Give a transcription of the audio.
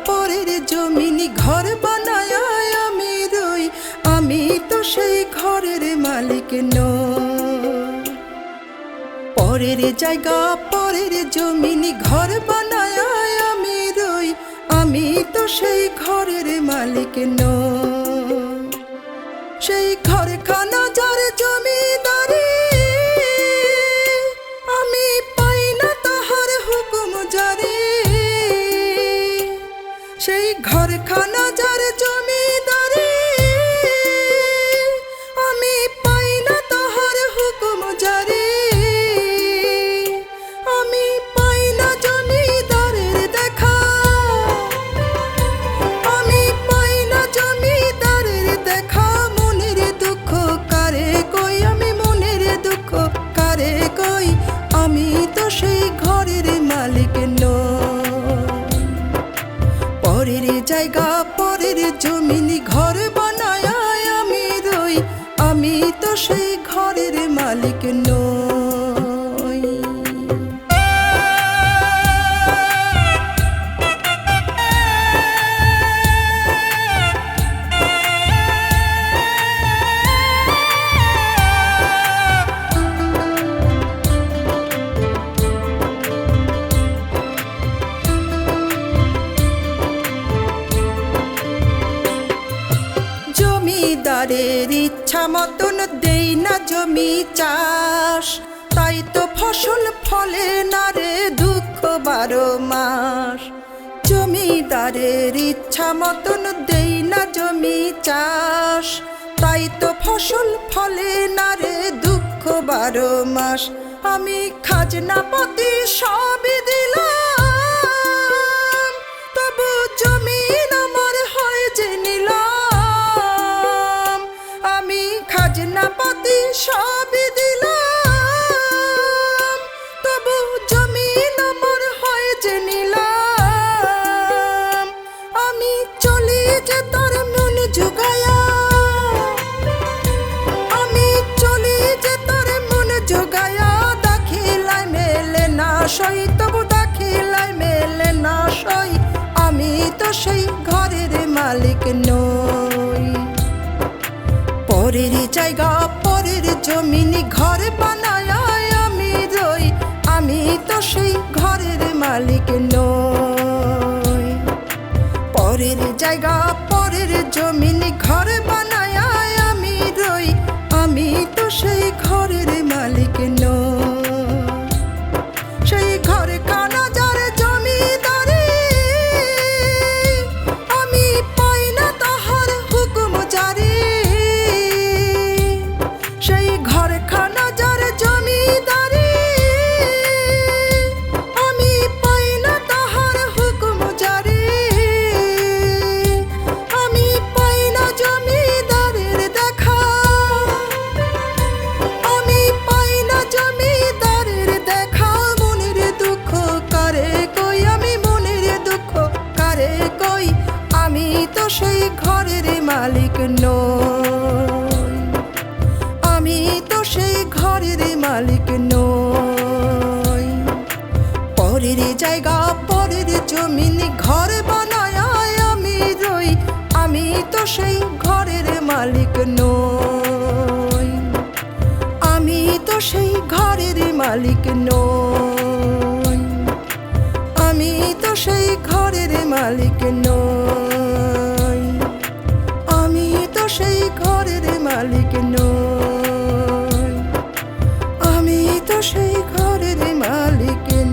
পরের জমিনি ঘর বানায় আমি রই, আমি তো সেই ঘরের মালিক নই। পরের জায়গা পরের জমিনি ঘর বানায় আমি রই, আমি তো সেই ঘরের মালিক নই। সেই ঘরখানা যার জমিদারি, আমি পাই না তাহার হুকুম জারি। সেই ঘরখানা যার জমিদারি, আমি পাই না তাহার হুকুম জারি। আমি পাই না জমিদারের দেখা, আমি পাই না জমিদারের দেখা। মনের দুঃখ কারে কই, আমি মনের দুঃখ কারে কই, আমি তো সেই ঘরের মালিক নই। পরের জায়গা পরের জমিনি ঘর বানায় আমি রই, আমি তো সেই ঘরের মালিক নই। জমিদারের ইচ্ছা মতন দেই না জমি চাষ, তাই তো ফসল ফলে না রে দুঃখ 12 মাস। জমিদারের ইচ্ছা মতন দেই না জমি চাষ, তাই তো ফসল ফলে না রে দুঃখ 12 মাস। আমি খাজনা পাতি সবই দিলাম, তবু জমিন আমার হয় যে নিলাম। আমি খাজনা পাতি সবই দিলাম, তবু জমিন আমার হয় যে নিলাম। আমি চলি যে তার মন জোগায়া, আমি চলি যে তার মন জোগায়া। দাখিলায় মেলে না সই, তবু দাখিলায় মেলে না সই, আমি তো সেই ঘরের মালিক নই। পরের জায়গা পরের জমিনি ঘর বানায় আমি রই, আমি তো সেই ঘরের মালিক নই। পরের জায়গা পরের জমিনি ঘর বানায় আমি রই, আমি তো সেই ঘরের মালিক নই। সেই ঘরখানা যার জমিদারি, আমি পাই না তাহার হুকুম জারি। সেই ঘরখানা যার জমিদারি, আমি পাই না তাহার হুকুম জারি। আমি পাই না জমিদারের দেখা, আমি পাই না জমিদারের দেখা। মনের দুঃখ কারে কই, আমি মনের দুঃখ কারে কই, আমি তো সেই ঘরের মালিক নই। আমি তো সেই ঘরের মালিক নই। পরের জায়গা পরের জমিনি ঘর বানায় আমি রই, আমি তো সেই ঘরের মালিক নই। আমি তো সেই ঘরের মালিক নই। আমি তো সেই ঘরের মালিক নই। আমি তো সেই ঘরের মালিক নই। আমি তো সেই ঘরের মালিক নই।